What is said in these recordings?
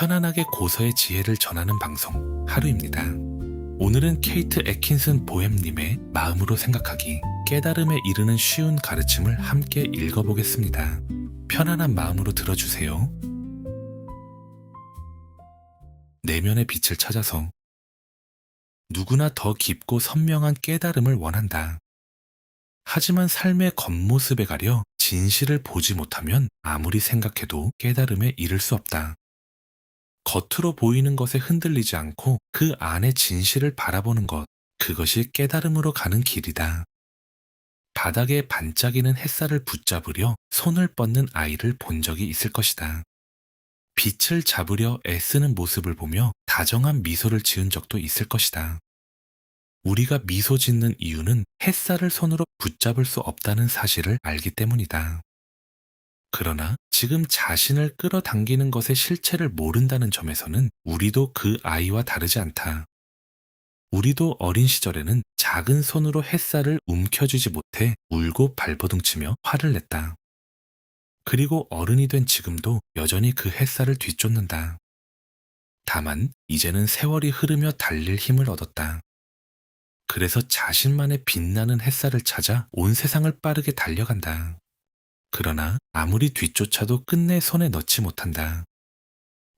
편안하게 고서의 지혜를 전하는 방송 하루입니다. 오늘은 케이트 애킨슨 보햄님의 마음으로 생각하기, 깨달음에 이르는 쉬운 가르침을 함께 읽어보겠습니다. 편안한 마음으로 들어주세요. 내면의 빛을 찾아서 누구나 더 깊고 선명한 깨달음을 원한다. 하지만 삶의 겉모습에 가려 진실을 보지 못하면 아무리 생각해도 깨달음에 이를 수 없다. 겉으로 보이는 것에 흔들리지 않고 그 안의 진실을 바라보는 것, 그것이 깨달음으로 가는 길이다. 바닥에 반짝이는 햇살을 붙잡으려 손을 뻗는 아이를 본 적이 있을 것이다. 빛을 잡으려 애쓰는 모습을 보며 다정한 미소를 지은 적도 있을 것이다. 우리가 미소 짓는 이유는 햇살을 손으로 붙잡을 수 없다는 사실을 알기 때문이다. 그러나 지금 자신을 끌어당기는 것의 실체를 모른다는 점에서는 우리도 그 아이와 다르지 않다. 우리도 어린 시절에는 작은 손으로 햇살을 움켜쥐지 못해 울고 발버둥치며 화를 냈다. 그리고 어른이 된 지금도 여전히 그 햇살을 뒤쫓는다. 다만 이제는 세월이 흐르며 달릴 힘을 얻었다. 그래서 자신만의 빛나는 햇살을 찾아 온 세상을 빠르게 달려간다. 그러나 아무리 뒤쫓아도 끝내 손에 넣지 못한다.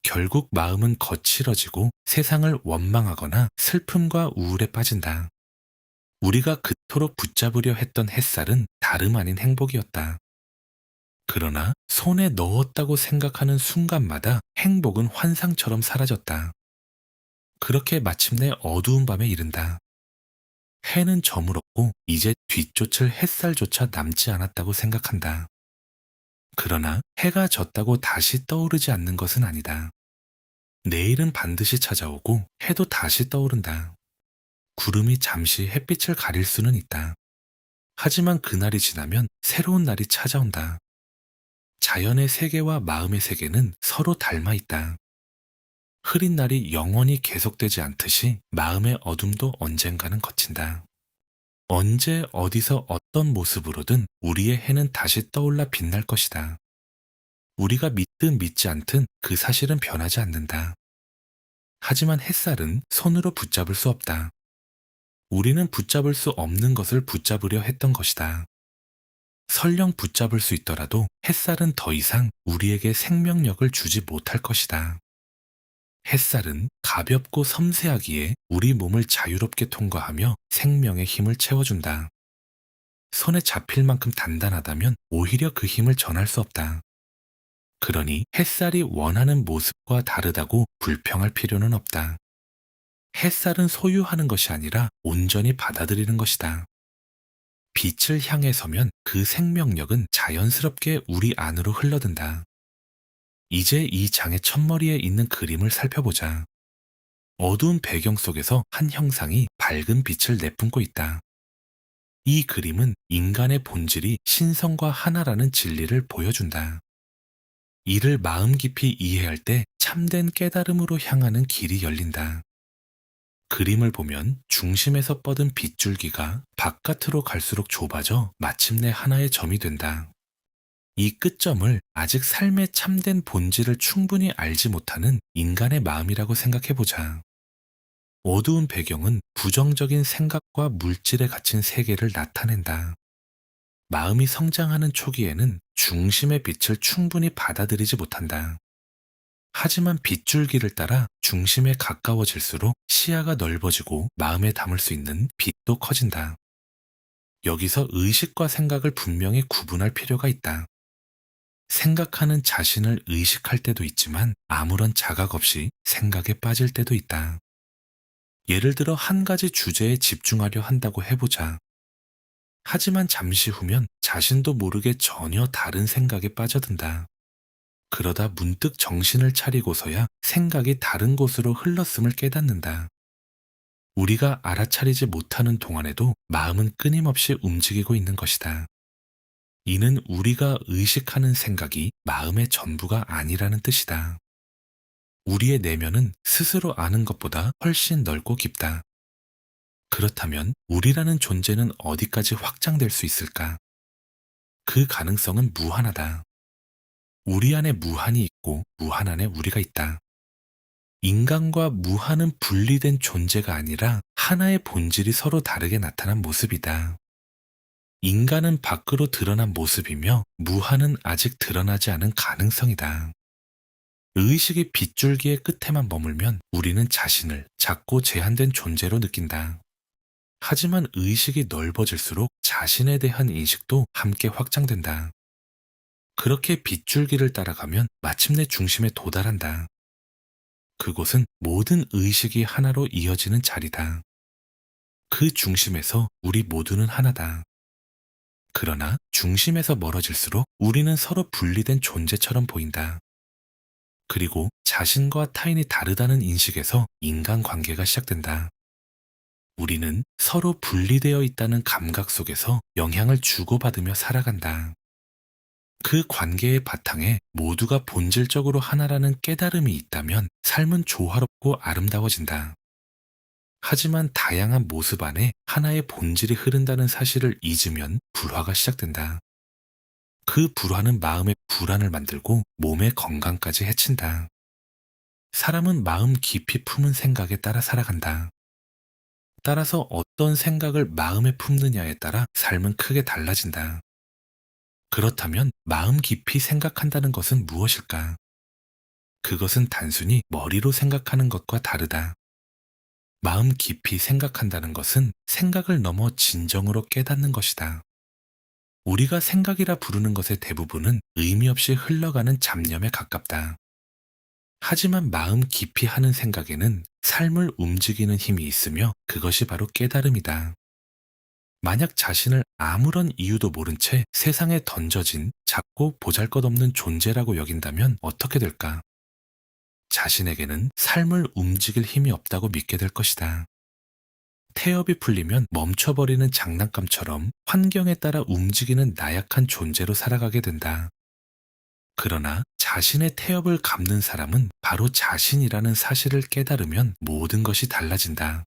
결국 마음은 거칠어지고 세상을 원망하거나 슬픔과 우울에 빠진다. 우리가 그토록 붙잡으려 했던 햇살은 다름 아닌 행복이었다. 그러나 손에 넣었다고 생각하는 순간마다 행복은 환상처럼 사라졌다. 그렇게 마침내 어두운 밤에 이른다. 해는 저물었고 이제 뒤쫓을 햇살조차 남지 않았다고 생각한다. 그러나 해가 졌다고 다시 떠오르지 않는 것은 아니다. 내일은 반드시 찾아오고 해도 다시 떠오른다. 구름이 잠시 햇빛을 가릴 수는 있다. 하지만 그날이 지나면 새로운 날이 찾아온다. 자연의 세계와 마음의 세계는 서로 닮아 있다. 흐린 날이 영원히 계속되지 않듯이 마음의 어둠도 언젠가는 거친다. 언제 어디서 어떤 모습으로든 우리의 해는 다시 떠올라 빛날 것이다. 우리가 믿든 믿지 않든 그 사실은 변하지 않는다. 하지만 햇살은 손으로 붙잡을 수 없다. 우리는 붙잡을 수 없는 것을 붙잡으려 했던 것이다. 설령 붙잡을 수 있더라도 햇살은 더 이상 우리에게 생명력을 주지 못할 것이다. 햇살은 가볍고 섬세하기에 우리 몸을 자유롭게 통과하며 생명의 힘을 채워준다. 손에 잡힐 만큼 단단하다면 오히려 그 힘을 전할 수 없다. 그러니 햇살이 원하는 모습과 다르다고 불평할 필요는 없다. 햇살은 소유하는 것이 아니라 온전히 받아들이는 것이다. 빛을 향해 서면 그 생명력은 자연스럽게 우리 안으로 흘러든다. 이제 이 장의 첫머리에 있는 그림을 살펴보자. 어두운 배경 속에서 한 형상이 밝은 빛을 내뿜고 있다. 이 그림은 인간의 본질이 신성과 하나라는 진리를 보여준다. 이를 마음 깊이 이해할 때 참된 깨달음으로 향하는 길이 열린다. 그림을 보면 중심에서 뻗은 빗줄기가 바깥으로 갈수록 좁아져 마침내 하나의 점이 된다. 이 끝점을 아직 삶의 참된 본질을 충분히 알지 못하는 인간의 마음이라고 생각해보자. 어두운 배경은 부정적인 생각과 물질에 갇힌 세계를 나타낸다. 마음이 성장하는 초기에는 중심의 빛을 충분히 받아들이지 못한다. 하지만 빗줄기를 따라 중심에 가까워질수록 시야가 넓어지고 마음에 담을 수 있는 빛도 커진다. 여기서 의식과 생각을 분명히 구분할 필요가 있다. 생각하는 자신을 의식할 때도 있지만 아무런 자각 없이 생각에 빠질 때도 있다. 예를 들어 한 가지 주제에 집중하려 한다고 해보자. 하지만 잠시 후면 자신도 모르게 전혀 다른 생각에 빠져든다. 그러다 문득 정신을 차리고서야 생각이 다른 곳으로 흘렀음을 깨닫는다. 우리가 알아차리지 못하는 동안에도 마음은 끊임없이 움직이고 있는 것이다. 이는 우리가 의식하는 생각이 마음의 전부가 아니라는 뜻이다. 우리의 내면은 스스로 아는 것보다 훨씬 넓고 깊다. 그렇다면 우리라는 존재는 어디까지 확장될 수 있을까? 그 가능성은 무한하다. 우리 안에 무한이 있고 무한 안에 우리가 있다. 인간과 무한은 분리된 존재가 아니라 하나의 본질이 서로 다르게 나타난 모습이다. 인간은 밖으로 드러난 모습이며 무한은 아직 드러나지 않은 가능성이다. 의식이 빗줄기의 끝에만 머물면 우리는 자신을 작고 제한된 존재로 느낀다. 하지만 의식이 넓어질수록 자신에 대한 인식도 함께 확장된다. 그렇게 빗줄기를 따라가면 마침내 중심에 도달한다. 그곳은 모든 의식이 하나로 이어지는 자리다. 그 중심에서 우리 모두는 하나다. 그러나 중심에서 멀어질수록 우리는 서로 분리된 존재처럼 보인다. 그리고 자신과 타인이 다르다는 인식에서 인간관계가 시작된다. 우리는 서로 분리되어 있다는 감각 속에서 영향을 주고받으며 살아간다. 그 관계의 바탕에 모두가 본질적으로 하나라는 깨달음이 있다면 삶은 조화롭고 아름다워진다. 하지만 다양한 모습 안에 하나의 본질이 흐른다는 사실을 잊으면 불화가 시작된다. 그 불화는 마음의 불안을 만들고 몸의 건강까지 해친다. 사람은 마음 깊이 품은 생각에 따라 살아간다. 따라서 어떤 생각을 마음에 품느냐에 따라 삶은 크게 달라진다. 그렇다면 마음 깊이 생각한다는 것은 무엇일까? 그것은 단순히 머리로 생각하는 것과 다르다. 마음 깊이 생각한다는 것은 생각을 넘어 진정으로 깨닫는 것이다. 우리가 생각이라 부르는 것의 대부분은 의미 없이 흘러가는 잡념에 가깝다. 하지만 마음 깊이 하는 생각에는 삶을 움직이는 힘이 있으며 그것이 바로 깨달음이다. 만약 자신을 아무런 이유도 모른 채 세상에 던져진 작고 보잘것없는 존재라고 여긴다면 어떻게 될까? 자신에게는 삶을 움직일 힘이 없다고 믿게 될 것이다. 태엽이 풀리면 멈춰버리는 장난감처럼 환경에 따라 움직이는 나약한 존재로 살아가게 된다. 그러나 자신의 태엽을 감는 사람은 바로 자신이라는 사실을 깨달으면 모든 것이 달라진다.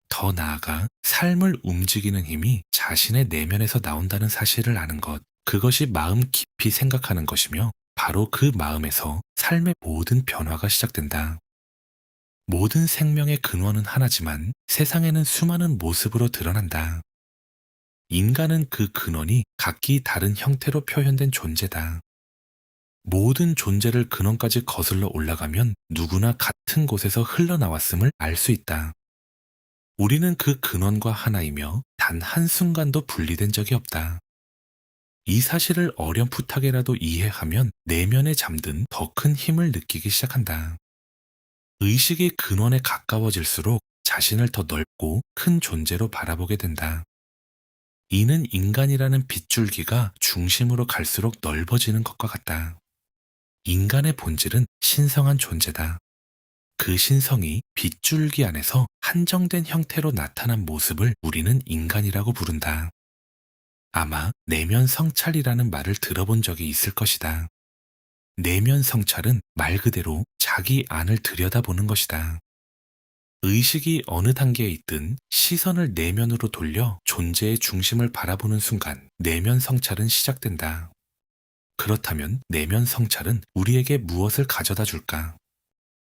더 나아가 삶을 움직이는 힘이 자신의 내면에서 나온다는 사실을 아는 것, 그것이 마음 깊이 생각하는 것이며 바로 그 마음에서 삶의 모든 변화가 시작된다. 모든 생명의 근원은 하나지만 세상에는 수많은 모습으로 드러난다. 인간은 그 근원이 각기 다른 형태로 표현된 존재다. 모든 존재를 근원까지 거슬러 올라가면 누구나 같은 곳에서 흘러나왔음을 알 수 있다. 우리는 그 근원과 하나이며 단 한순간도 분리된 적이 없다. 이 사실을 어렴풋하게라도 이해하면 내면에 잠든 더 큰 힘을 느끼기 시작한다. 의식이 근원에 가까워질수록 자신을 더 넓고 큰 존재로 바라보게 된다. 이는 인간이라는 빗줄기가 중심으로 갈수록 넓어지는 것과 같다. 인간의 본질은 신성한 존재다. 그 신성이 빗줄기 안에서 한정된 형태로 나타난 모습을 우리는 인간이라고 부른다. 아마 내면 성찰이라는 말을 들어본 적이 있을 것이다. 내면 성찰은 말 그대로 자기 안을 들여다보는 것이다. 의식이 어느 단계에 있든 시선을 내면으로 돌려 존재의 중심을 바라보는 순간 내면 성찰은 시작된다. 그렇다면 내면 성찰은 우리에게 무엇을 가져다 줄까?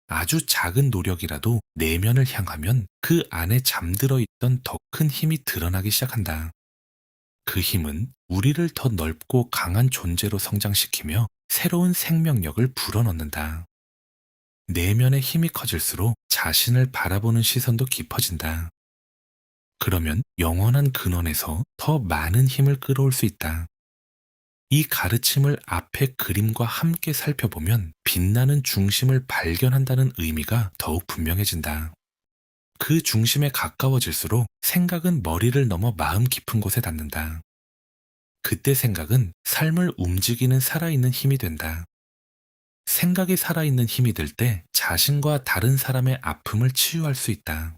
아주 작은 노력이라도 내면을 향하면 그 안에 잠들어 있던 더 큰 힘이 드러나기 시작한다. 그 힘은 우리를 더 넓고 강한 존재로 성장시키며 새로운 생명력을 불어넣는다. 내면의 힘이 커질수록 자신을 바라보는 시선도 깊어진다. 그러면 영원한 근원에서 더 많은 힘을 끌어올 수 있다. 이 가르침을 앞의 그림과 함께 살펴보면 빛나는 중심을 발견한다는 의미가 더욱 분명해진다. 그 중심에 가까워질수록 생각은 머리를 넘어 마음 깊은 곳에 닿는다. 그때 생각은 삶을 움직이는 살아있는 힘이 된다. 생각이 살아있는 힘이 될 때 자신과 다른 사람의 아픔을 치유할 수 있다.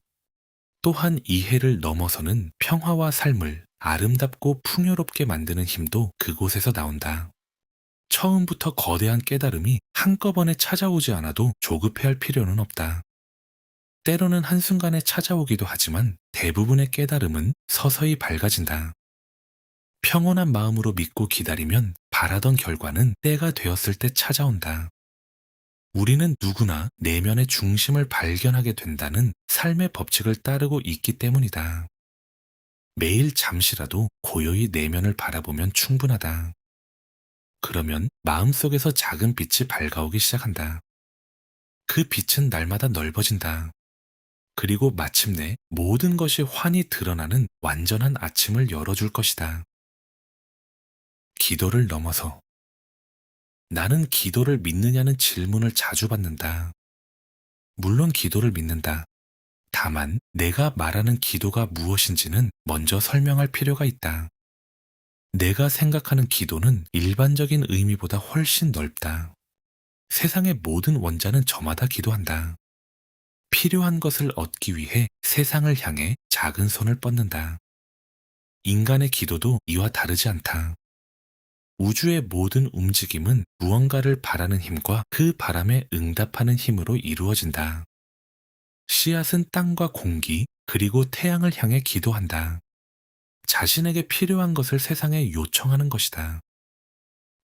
또한 이해를 넘어서는 평화와 삶을 아름답고 풍요롭게 만드는 힘도 그곳에서 나온다. 처음부터 거대한 깨달음이 한꺼번에 찾아오지 않아도 조급해할 필요는 없다. 때로는 한순간에 찾아오기도 하지만 대부분의 깨달음은 서서히 밝아진다. 평온한 마음으로 믿고 기다리면 바라던 결과는 때가 되었을 때 찾아온다. 우리는 누구나 내면의 중심을 발견하게 된다는 삶의 법칙을 따르고 있기 때문이다. 매일 잠시라도 고요히 내면을 바라보면 충분하다. 그러면 마음속에서 작은 빛이 밝아오기 시작한다. 그 빛은 날마다 넓어진다. 그리고 마침내 모든 것이 환히 드러나는 완전한 아침을 열어줄 것이다. 기도를 넘어서 나는 기도를 믿느냐는 질문을 자주 받는다. 물론 기도를 믿는다. 다만 내가 말하는 기도가 무엇인지는 먼저 설명할 필요가 있다. 내가 생각하는 기도는 일반적인 의미보다 훨씬 넓다. 세상의 모든 원자는 저마다 기도한다. 필요한 것을 얻기 위해 세상을 향해 작은 손을 뻗는다. 인간의 기도도 이와 다르지 않다. 우주의 모든 움직임은 무언가를 바라는 힘과 그 바람에 응답하는 힘으로 이루어진다. 씨앗은 땅과 공기, 그리고 태양을 향해 기도한다. 자신에게 필요한 것을 세상에 요청하는 것이다.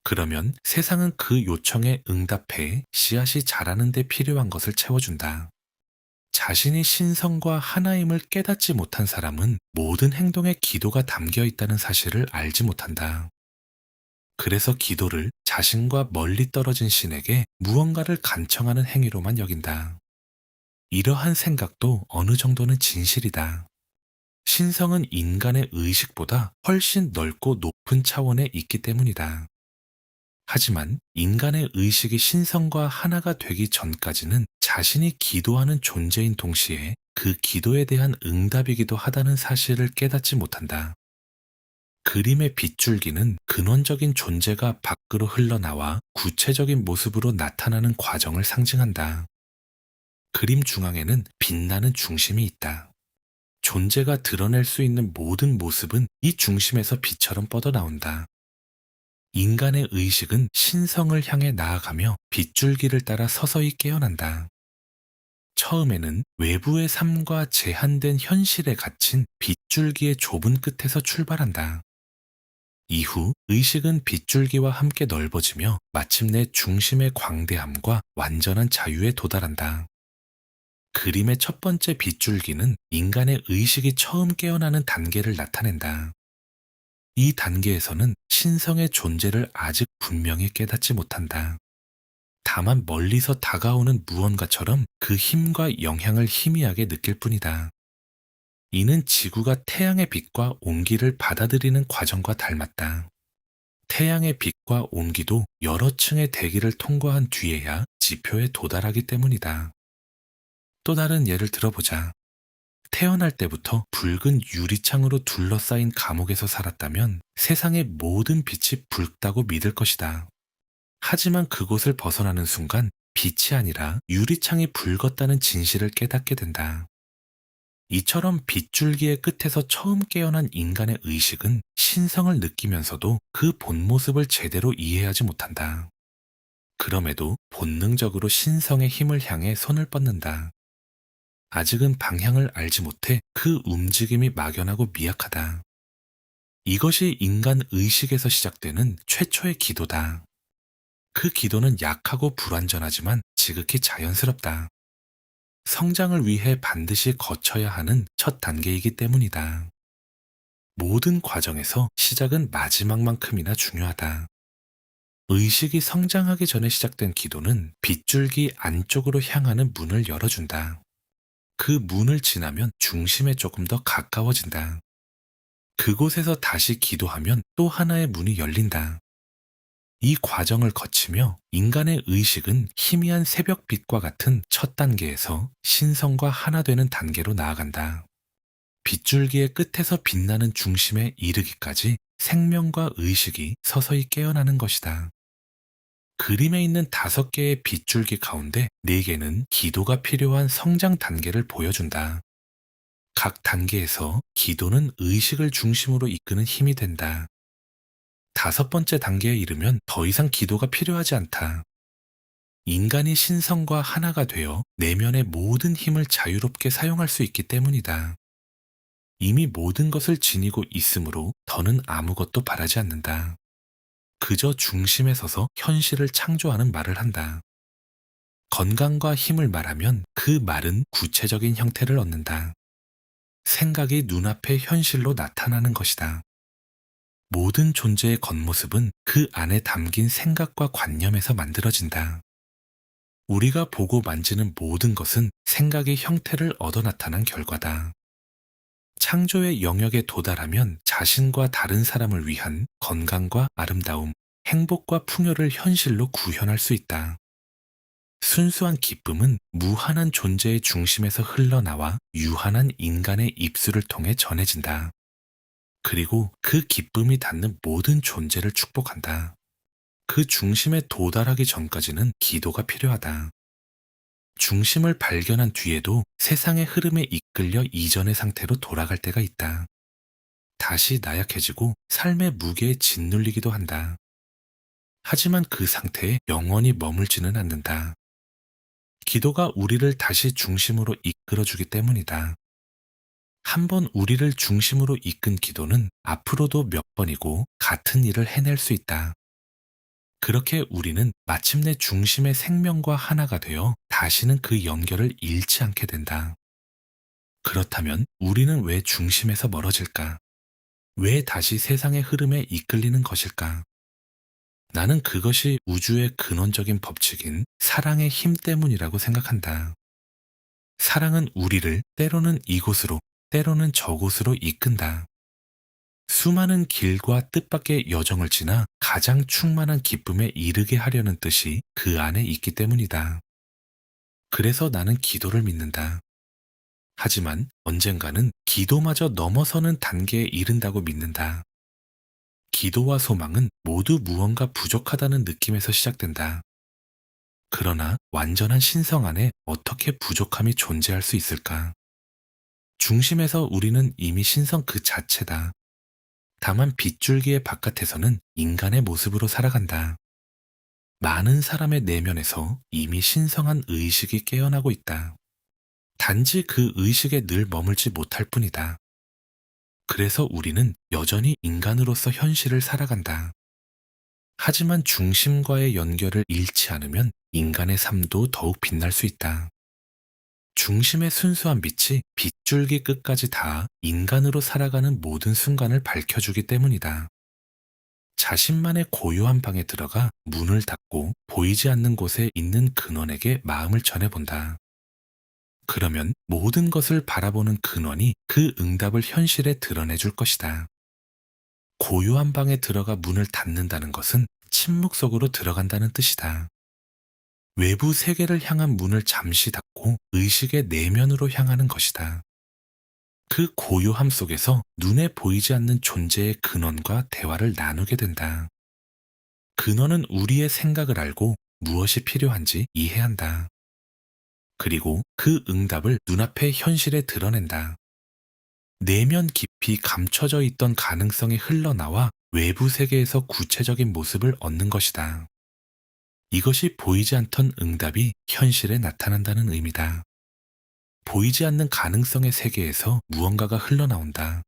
그러면 세상은 그 요청에 응답해 씨앗이 자라는 데 필요한 것을 채워준다. 자신이 신성과 하나임을 깨닫지 못한 사람은 모든 행동에 기도가 담겨 있다는 사실을 알지 못한다. 그래서 기도를 자신과 멀리 떨어진 신에게 무언가를 간청하는 행위로만 여긴다. 이러한 생각도 어느 정도는 진실이다. 신성은 인간의 의식보다 훨씬 넓고 높은 차원에 있기 때문이다. 하지만 인간의 의식이 신성과 하나가 되기 전까지는 자신이 기도하는 존재인 동시에 그 기도에 대한 응답이기도 하다는 사실을 깨닫지 못한다. 그림의 빗줄기는 근원적인 존재가 밖으로 흘러나와 구체적인 모습으로 나타나는 과정을 상징한다. 그림 중앙에는 빛나는 중심이 있다. 존재가 드러낼 수 있는 모든 모습은 이 중심에서 빛처럼 뻗어나온다. 인간의 의식은 신성을 향해 나아가며 빗줄기를 따라 서서히 깨어난다. 처음에는 외부의 삶과 제한된 현실에 갇힌 빗줄기의 좁은 끝에서 출발한다. 이후 의식은 빗줄기와 함께 넓어지며 마침내 중심의 광대함과 완전한 자유에 도달한다. 그림의 첫 번째 빗줄기는 인간의 의식이 처음 깨어나는 단계를 나타낸다. 이 단계에서는 신성의 존재를 아직 분명히 깨닫지 못한다. 다만 멀리서 다가오는 무언가처럼 그 힘과 영향을 희미하게 느낄 뿐이다. 이는 지구가 태양의 빛과 온기를 받아들이는 과정과 닮았다. 태양의 빛과 온기도 여러 층의 대기를 통과한 뒤에야 지표에 도달하기 때문이다. 또 다른 예를 들어보자. 태어날 때부터 붉은 유리창으로 둘러싸인 감옥에서 살았다면 세상의 모든 빛이 붉다고 믿을 것이다. 하지만 그곳을 벗어나는 순간 빛이 아니라 유리창이 붉었다는 진실을 깨닫게 된다. 이처럼 빗줄기의 끝에서 처음 깨어난 인간의 의식은 신성을 느끼면서도 그 본 모습을 제대로 이해하지 못한다. 그럼에도 본능적으로 신성의 힘을 향해 손을 뻗는다. 아직은 방향을 알지 못해 그 움직임이 막연하고 미약하다. 이것이 인간 의식에서 시작되는 최초의 기도다. 그 기도는 약하고 불완전하지만 지극히 자연스럽다. 성장을 위해 반드시 거쳐야 하는 첫 단계이기 때문이다. 모든 과정에서 시작은 마지막만큼이나 중요하다. 의식이 성장하기 전에 시작된 기도는 빗줄기 안쪽으로 향하는 문을 열어준다. 그 문을 지나면 중심에 조금 더 가까워진다. 그곳에서 다시 기도하면 또 하나의 문이 열린다. 이 과정을 거치며 인간의 의식은 희미한 새벽빛과 같은 첫 단계에서 신성과 하나 되는 단계로 나아간다. 빗줄기의 끝에서 빛나는 중심에 이르기까지 생명과 의식이 서서히 깨어나는 것이다. 그림에 있는 5개의 빗줄기 가운데 4개는 기도가 필요한 성장 단계를 보여준다. 각 단계에서 기도는 의식을 중심으로 이끄는 힘이 된다. 5번째 단계에 이르면 더 이상 기도가 필요하지 않다. 인간이 신성과 하나가 되어 내면의 모든 힘을 자유롭게 사용할 수 있기 때문이다. 이미 모든 것을 지니고 있으므로 더는 아무것도 바라지 않는다. 그저 중심에 서서 현실을 창조하는 말을 한다. 건강과 힘을 말하면 그 말은 구체적인 형태를 얻는다. 생각이 눈앞에 현실로 나타나는 것이다. 모든 존재의 겉모습은 그 안에 담긴 생각과 관념에서 만들어진다. 우리가 보고 만지는 모든 것은 생각의 형태를 얻어 나타난 결과다. 창조의 영역에 도달하면 자신과 다른 사람을 위한 건강과 아름다움, 행복과 풍요를 현실로 구현할 수 있다. 순수한 기쁨은 무한한 존재의 중심에서 흘러나와 유한한 인간의 입술을 통해 전해진다. 그리고 그 기쁨이 닿는 모든 존재를 축복한다. 그 중심에 도달하기 전까지는 기도가 필요하다. 중심을 발견한 뒤에도 세상의 흐름에 이끌려 이전의 상태로 돌아갈 때가 있다. 다시 나약해지고 삶의 무게에 짓눌리기도 한다. 하지만 그 상태에 영원히 머물지는 않는다. 기도가 우리를 다시 중심으로 이끌어주기 때문이다. 한 번 우리를 중심으로 이끈 기도는 앞으로도 몇 번이고 같은 일을 해낼 수 있다. 그렇게 우리는 마침내 중심의 생명과 하나가 되어 다시는 그 연결을 잃지 않게 된다. 그렇다면 우리는 왜 중심에서 멀어질까? 왜 다시 세상의 흐름에 이끌리는 것일까? 나는 그것이 우주의 근원적인 법칙인 사랑의 힘 때문이라고 생각한다. 사랑은 우리를 때로는 이곳으로, 때로는 저곳으로 이끈다. 수많은 길과 뜻밖의 여정을 지나 가장 충만한 기쁨에 이르게 하려는 뜻이 그 안에 있기 때문이다. 그래서 나는 기도를 믿는다. 하지만 언젠가는 기도마저 넘어서는 단계에 이른다고 믿는다. 기도와 소망은 모두 무언가 부족하다는 느낌에서 시작된다. 그러나 완전한 신성 안에 어떻게 부족함이 존재할 수 있을까? 중심에서 우리는 이미 신성 그 자체다. 다만 빗줄기의 바깥에서는 인간의 모습으로 살아간다. 많은 사람의 내면에서 이미 신성한 의식이 깨어나고 있다. 단지 그 의식에 늘 머물지 못할 뿐이다. 그래서 우리는 여전히 인간으로서 현실을 살아간다. 하지만 중심과의 연결을 잃지 않으면 인간의 삶도 더욱 빛날 수 있다. 중심의 순수한 빛이 빗줄기 끝까지 닿아 인간으로 살아가는 모든 순간을 밝혀주기 때문이다. 자신만의 고요한 방에 들어가 문을 닫고 보이지 않는 곳에 있는 근원에게 마음을 전해본다. 그러면 모든 것을 바라보는 근원이 그 응답을 현실에 드러내줄 것이다. 고요한 방에 들어가 문을 닫는다는 것은 침묵 속으로 들어간다는 뜻이다. 외부 세계를 향한 문을 잠시 닫고 의식의 내면으로 향하는 것이다. 그 고요함 속에서 눈에 보이지 않는 존재의 근원과 대화를 나누게 된다. 근원은 우리의 생각을 알고 무엇이 필요한지 이해한다. 그리고 그 응답을 눈앞의 현실에 드러낸다. 내면 깊이 감춰져 있던 가능성이 흘러나와 외부 세계에서 구체적인 모습을 얻는 것이다. 이것이 보이지 않던 응답이 현실에 나타난다는 의미다. 보이지 않는 가능성의 세계에서 무언가가 흘러나온다.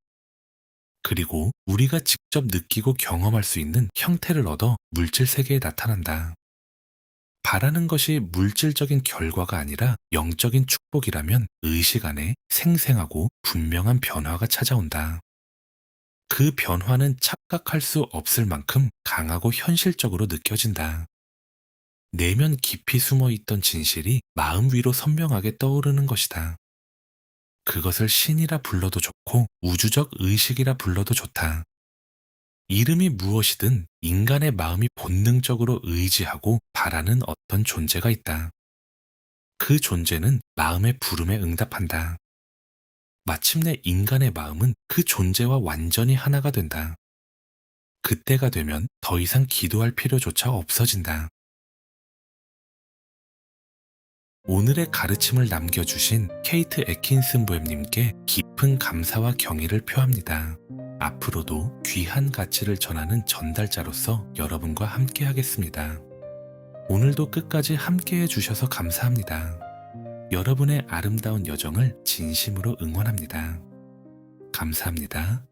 그리고 우리가 직접 느끼고 경험할 수 있는 형태를 얻어 물질 세계에 나타난다. 바라는 것이 물질적인 결과가 아니라 영적인 축복이라면 의식 안에 생생하고 분명한 변화가 찾아온다. 그 변화는 착각할 수 없을 만큼 강하고 현실적으로 느껴진다. 내면 깊이 숨어 있던 진실이 마음 위로 선명하게 떠오르는 것이다. 그것을 신이라 불러도 좋고 우주적 의식이라 불러도 좋다. 이름이 무엇이든 인간의 마음이 본능적으로 의지하고 바라는 어떤 존재가 있다. 그 존재는 마음의 부름에 응답한다. 마침내 인간의 마음은 그 존재와 완전히 하나가 된다. 그때가 되면 더 이상 기도할 필요조차 없어진다. 오늘의 가르침을 남겨주신 케이트 애킨슨 부엠님께 깊은 감사와 경의를 표합니다. 앞으로도 귀한 가치를 전하는 전달자로서 여러분과 함께 하겠습니다. 오늘도 끝까지 함께 해주셔서 감사합니다. 여러분의 아름다운 여정을 진심으로 응원합니다. 감사합니다.